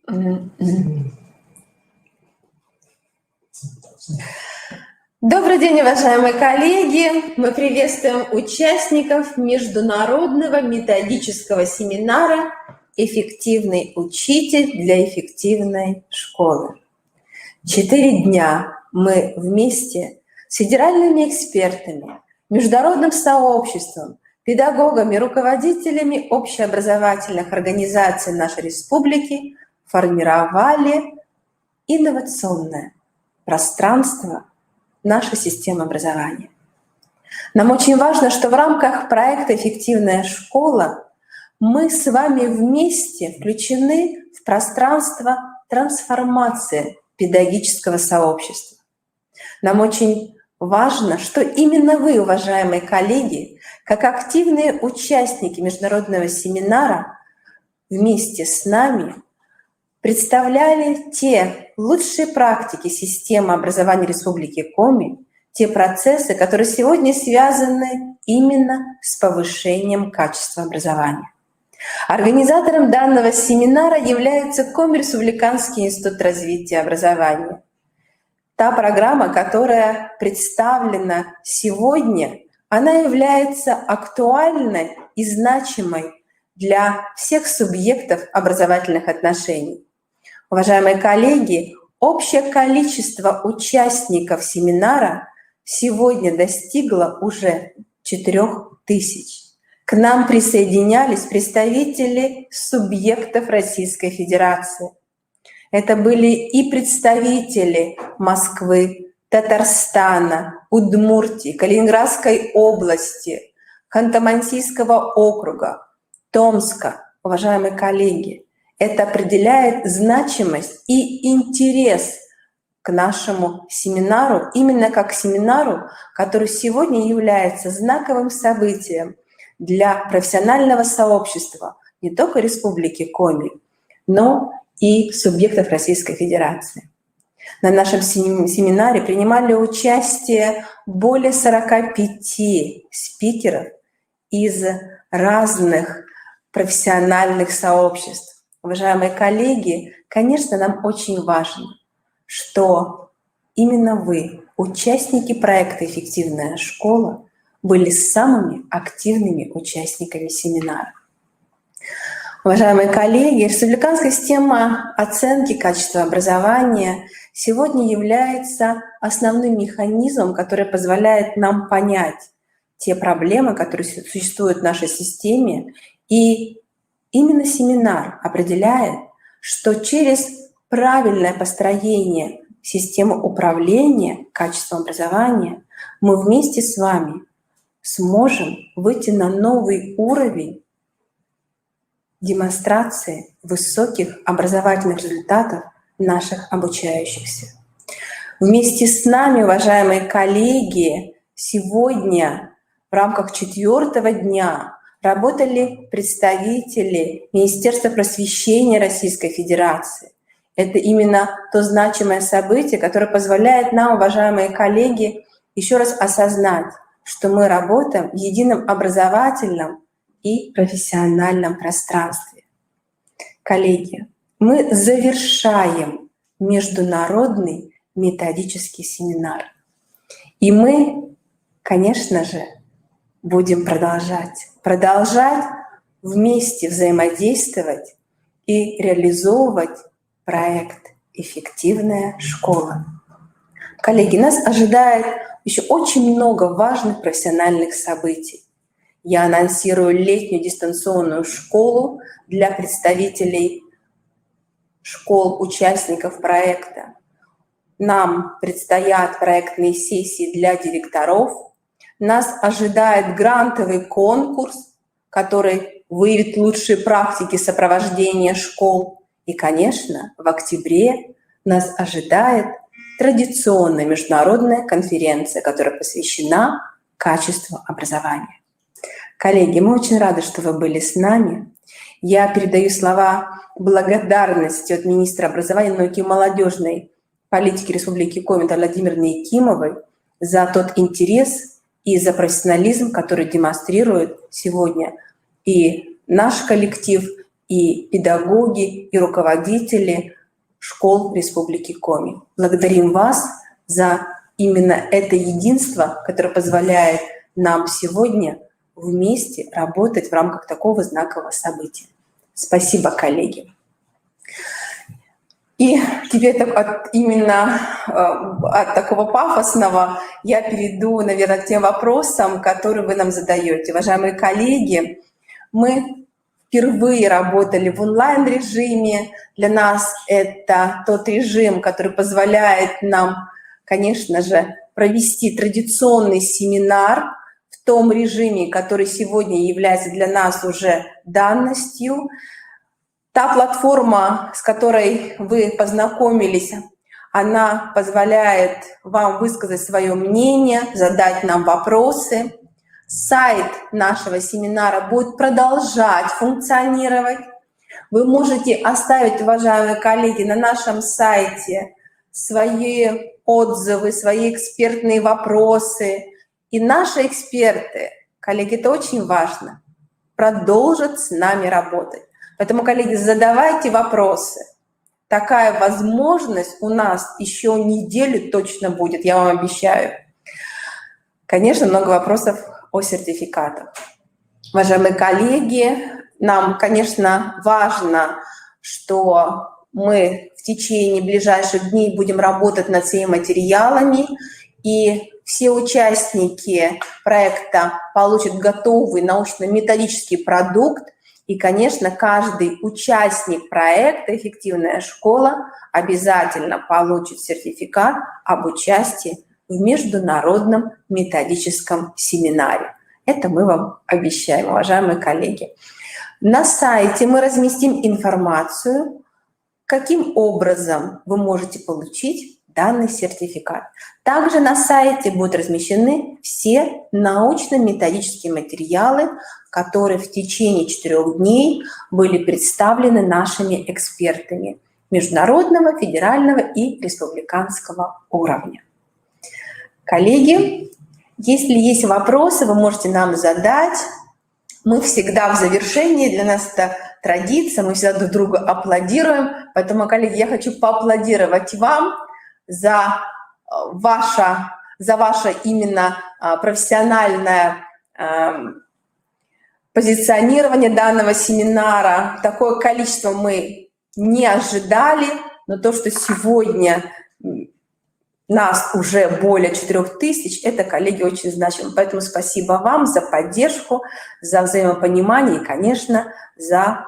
Добрый день, уважаемые коллеги! Мы приветствуем участников международного методического семинара «Эффективный учитель для эффективной школы». 4 дня мы вместе с федеральными экспертами, международным сообществом, педагогами, руководителями общеобразовательных организаций нашей республики формировали инновационное пространство нашей системы образования. Нам очень важно, что в рамках проекта «Эффективная школа» мы с вами вместе включены в пространство трансформации педагогического сообщества. Нам очень важно, что именно вы, уважаемые коллеги, как активные участники международного семинара, вместе с нами представляли те лучшие практики системы образования Республики Коми, те процессы, которые сегодня связаны именно с повышением качества образования. Организатором данного семинара является Коми Республиканский институт развития образования. Та программа, которая представлена сегодня, она является актуальной и значимой для всех субъектов образовательных отношений. Уважаемые коллеги, общее количество участников семинара сегодня достигло уже 4000. К нам присоединялись представители субъектов Российской Федерации. Это были и представители Москвы, Татарстана, Удмуртии, Калининградской области, Ханты-Мансийского округа, Томска. Уважаемые коллеги, это определяет значимость и интерес к нашему семинару, именно как семинару, который сегодня является знаковым событием для профессионального сообщества не только Республики Коми, но и субъектов Российской Федерации. На нашем семинаре принимали участие более 45 спикеров из разных профессиональных сообществ. Уважаемые коллеги, конечно, нам очень важно, что именно вы, участники проекта «Эффективная школа», были самыми активными участниками семинара. Уважаемые коллеги, республиканская система оценки качества образования сегодня является основным механизмом, который позволяет нам понять те проблемы, которые существуют в нашей системе. И именно семинар определяет, что через правильное построение системы управления качеством образования мы вместе с вами сможем выйти на новый уровень демонстрации высоких образовательных результатов наших обучающихся. Вместе с нами, уважаемые коллеги, сегодня в рамках 4-го дня работали представители Министерства просвещения Российской Федерации. Это именно то значимое событие, которое позволяет нам, уважаемые коллеги, еще раз осознать, что мы работаем в едином образовательном и профессиональном пространстве. Коллеги, мы завершаем международный методический семинар. И мы, конечно же, будем продолжать вместе взаимодействовать и реализовывать проект «Эффективная школа». Коллеги, нас ожидает еще очень много важных профессиональных событий. Я анонсирую летнюю дистанционную школу для представителей школ, участников проекта. Нам предстоят проектные сессии для директоров. Нас ожидает грантовый конкурс, который выявит лучшие практики сопровождения школ. И, конечно, в октябре нас ожидает традиционная международная конференция, которая посвящена качеству образования. Коллеги, мы очень рады, что вы были с нами. Я передаю слова благодарности от министра образования, науки и молодежной политики Республики Коми Владимировны Якимовой за тот интерес и за профессионализм, который демонстрирует сегодня и наш коллектив, и педагоги, и руководители школ Республики Коми. Благодарим вас за именно это единство, которое позволяет нам сегодня вместе работать в рамках такого знакового события. Спасибо, коллеги. И теперь именно от такого пафосного я перейду, наверное, к тем вопросам, которые вы нам задаете. Уважаемые коллеги, мы впервые работали в онлайн-режиме. Для нас это тот режим, который позволяет нам, конечно же, провести традиционный семинар в том режиме, который сегодня является для нас уже данностью. Та платформа, с которой вы познакомились, она позволяет вам высказать свое мнение, задать нам вопросы. Сайт нашего семинара будет продолжать функционировать. Вы можете оставить, уважаемые коллеги, на нашем сайте свои отзывы, свои экспертные вопросы. И наши эксперты, коллеги, это очень важно, продолжат с нами работать. Поэтому, коллеги, задавайте вопросы. Такая возможность у нас еще неделю точно будет, я вам обещаю. Конечно, много вопросов о сертификатах. Уважаемые коллеги, нам, конечно, важно, что мы в течение ближайших дней будем работать над всеми материалами, и все участники проекта получат готовый научно-методический продукт. И, конечно, каждый участник проекта «Эффективная школа» обязательно получит сертификат об участии в международном методическом семинаре. Это мы вам обещаем, уважаемые коллеги. На сайте мы разместим информацию, каким образом вы можете получить данный сертификат. Также на сайте будут размещены все научно-методические материалы, которые в течение 4 дней были представлены нашими экспертами международного, федерального и республиканского уровня. Коллеги, если есть вопросы, вы можете нам задать. Мы всегда в завершении, для нас это традиция, мы всегда друг другу аплодируем. Поэтому, коллеги, я хочу поаплодировать вам за ваше именно профессиональное позиционирование данного семинара. Такое количество мы не ожидали, но то, что сегодня нас уже более 4000, это, коллеги, очень значимо. Поэтому спасибо вам за поддержку, за взаимопонимание и, конечно, за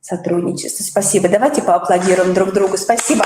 сотрудничество. Спасибо. Давайте поаплодируем друг другу. Спасибо.